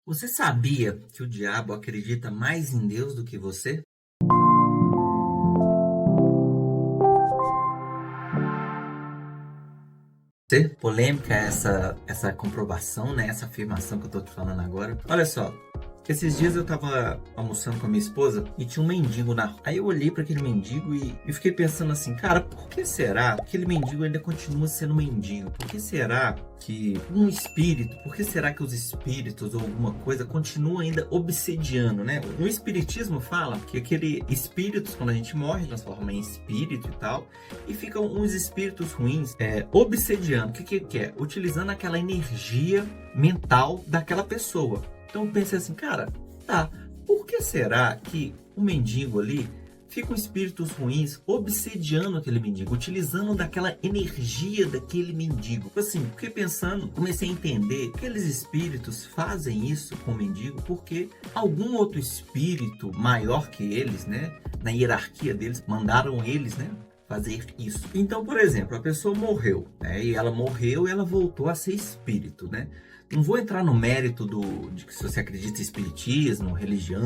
Você sabia que o diabo acredita mais em Deus do que você? Polêmica essa comprovação, né? Essa afirmação que eu tô te falando agora. Olha só, esses dias eu tava almoçando com a minha esposa e tinha um mendigo na rua. Aí eu olhei para aquele mendigo e fiquei pensando assim, cara, por que será que aquele mendigo ainda continua sendo mendigo? Por que será que por que será que os espíritos ou alguma coisa continuam ainda obsediando, né? No espiritismo fala que aquele espíritos, quando a gente morre, transforma em espírito e tal, e ficam uns espíritos ruins obsediando. O que é? Utilizando aquela energia mental daquela pessoa. Então eu pensei assim, cara, tá, por que será que o mendigo ali ficam espíritos ruins obsediando aquele mendigo, utilizando daquela energia daquele mendigo? Assim, fiquei pensando, comecei a entender que aqueles espíritos fazem isso com o mendigo porque algum outro espírito maior que eles, né, na hierarquia deles, mandaram eles, né, fazer isso. Então, por exemplo, a pessoa morreu, né, e ela morreu e ela voltou a ser espírito, né? Não vou entrar no mérito de que se você acredita em espiritismo, religião,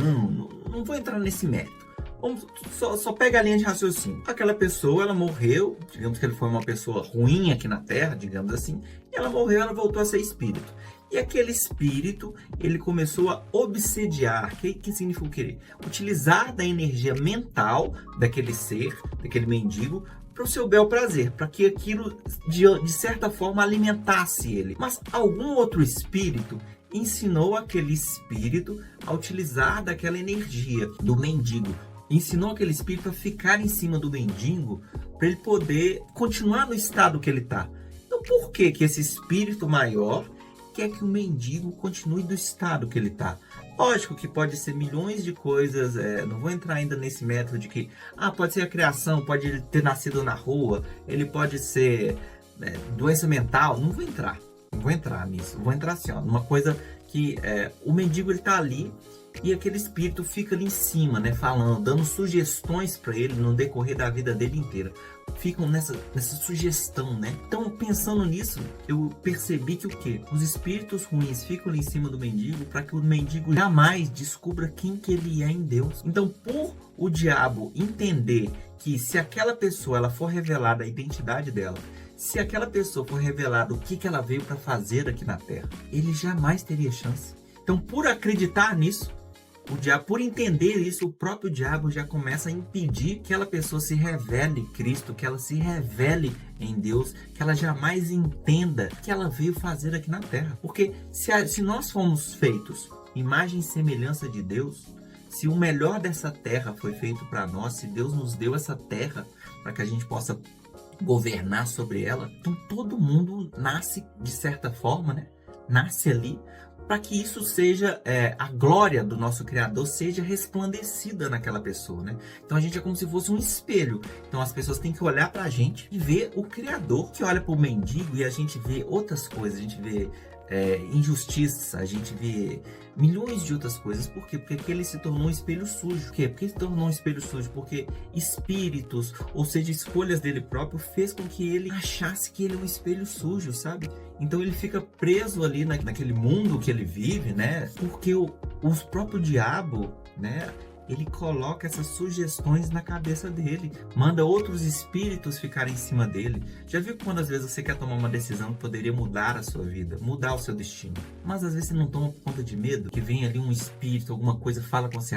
não vou entrar nesse mérito. Vamos, só pega a linha de raciocínio. Aquela pessoa, ela morreu, digamos que ele foi uma pessoa ruim aqui na Terra, digamos assim, e ela morreu, ela voltou a ser espírito. E aquele espírito, ele começou a obsediar. Que significa o quê? Utilizar da energia mental daquele ser, daquele mendigo, para o seu bel prazer, para que aquilo, de certa forma, alimentasse ele. Mas algum outro espírito ensinou aquele espírito a utilizar daquela energia do mendigo. Ensinou aquele espírito a ficar em cima do mendigo para ele poder continuar no estado que ele está. Então, por que esse espírito maior quer que o mendigo continue do estado que ele está? Lógico que pode ser milhões de coisas, não vou entrar ainda nesse método de que pode ser a criação, pode ele ter nascido na rua, ele pode ser doença mental, não vou entrar nisso, vou entrar assim, numa coisa que o mendigo ele tá ali e aquele espírito fica ali em cima, né, falando, dando sugestões para ele no decorrer da vida dele inteira. Ficam nessa sugestão, né? Então, pensando nisso, eu percebi que o quê? Os espíritos ruins ficam ali em cima do mendigo para que o mendigo jamais descubra quem que ele é em Deus. Então, por o diabo entender que se aquela pessoa ela for revelada a identidade dela, se aquela pessoa for revelada o que ela veio para fazer aqui na Terra, ele jamais teria chance. Então, por acreditar nisso, o diabo, por entender isso, o próprio diabo já começa a impedir que aquela pessoa se revele Cristo, que ela se revele em Deus, que ela jamais entenda o que ela veio fazer aqui na Terra. Porque se nós fomos feitos imagem e semelhança de Deus, se o melhor dessa terra foi feito para nós, se Deus nos deu essa terra para que a gente possa governar sobre ela, então todo mundo nasce de certa forma, né? Nasce ali para que isso seja, a glória do nosso Criador seja resplandecida naquela pessoa, né? Então a gente é como se fosse um espelho. Então as pessoas têm que olhar para a gente e ver o Criador, que olha para o mendigo e a gente vê outras coisas, a gente vê injustiça, a gente vê milhões de outras coisas. Por quê? Porque ele se tornou um espelho sujo. Por quê? Porque se tornou um espelho sujo? Porque espíritos, ou seja, escolhas dele próprio, fez com que ele achasse que ele é um espelho sujo, sabe? Então ele fica preso ali naquele mundo que ele vive, né? Porque o próprio diabo, né? Ele coloca essas sugestões na cabeça dele, manda outros espíritos ficarem em cima dele. Já viu quando às vezes você quer tomar uma decisão que poderia mudar a sua vida, mudar o seu destino, mas às vezes você não toma por conta de medo, que vem ali um espírito, alguma coisa, fala com você,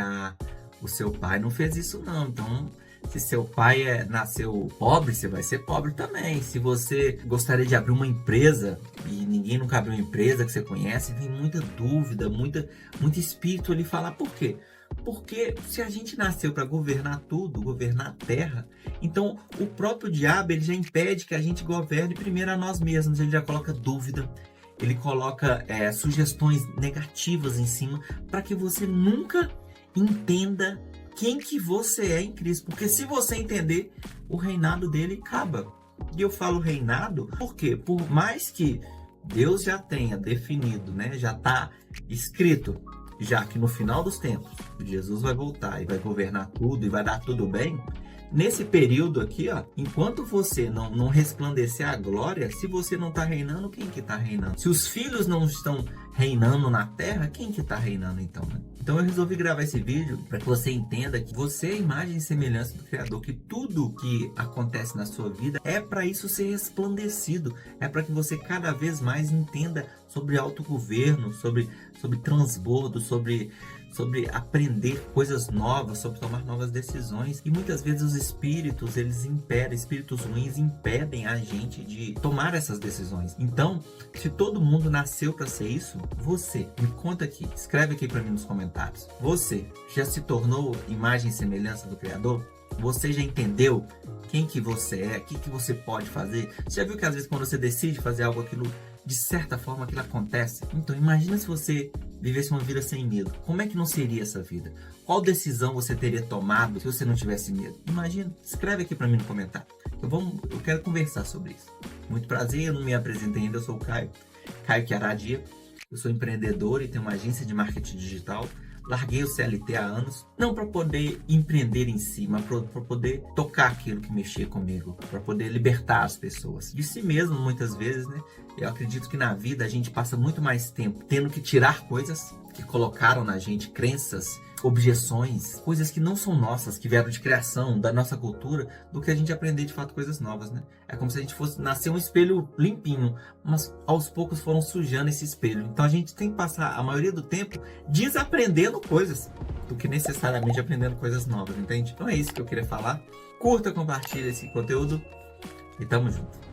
o seu pai não fez isso não, então se seu pai nasceu pobre, você vai ser pobre também. Se você gostaria de abrir uma empresa e ninguém nunca abriu uma empresa que você conhece, vem muita dúvida, muito espírito ali falar. Por quê? Porque se a gente nasceu para governar tudo, governar a terra, então o próprio diabo ele já impede que a gente governe primeiro a nós mesmos. Ele já coloca dúvida, ele coloca sugestões negativas em cima para que você nunca entenda quem que você é em Cristo. Porque se você entender, o reinado dele acaba. E eu falo reinado porque por mais que Deus já tenha definido, né, já está escrito, já que no final dos tempos Jesus vai voltar e vai governar tudo e vai dar tudo bem, nesse período aqui, enquanto você não resplandecer a glória, se você não está reinando, quem que está reinando? Se os filhos não estão reinando na Terra, quem que tá reinando então, né? Então eu resolvi gravar esse vídeo para que você entenda que você é a imagem e semelhança do Criador, que tudo que acontece na sua vida é para isso ser resplandecido, é para que você cada vez mais entenda sobre autogoverno, sobre transbordo, sobre aprender coisas novas, sobre tomar novas decisões. E muitas vezes os espíritos, eles impedem, espíritos ruins impedem a gente de tomar essas decisões. Então, se todo mundo nasceu para ser isso, você, me conta aqui, escreve aqui para mim nos comentários. Você já se tornou imagem e semelhança do Criador? Você já entendeu quem que você é? O que você pode fazer? Você já viu que às vezes quando você decide fazer algo, aquilo, de certa forma, aquilo acontece? Então, imagina se você vivesse uma vida sem medo. Como é que não seria essa vida? Qual decisão você teria tomado se você não tivesse medo? Imagina, escreve aqui para mim no comentário. Eu quero conversar sobre isso. Muito prazer, eu não me apresentei ainda, eu sou o Caio Chiaradia. Eu sou empreendedor e tenho uma agência de marketing digital. Larguei o CLT há anos, não para poder empreender em si, mas para poder tocar aquilo que mexia comigo, para poder libertar as pessoas. De si mesmo, muitas vezes, né? Eu acredito que na vida a gente passa muito mais tempo tendo que tirar coisas que colocaram na gente, crenças, objeções, coisas que não são nossas, que vieram de criação, da nossa cultura, do que a gente aprender de fato coisas novas, né? É como se a gente fosse nascer um espelho limpinho, mas aos poucos foram sujando esse espelho. Então a gente tem que passar a maioria do tempo desaprendendo coisas, do que necessariamente aprendendo coisas novas, entende? Então é isso que eu queria falar. Curta, compartilha esse conteúdo e tamo junto.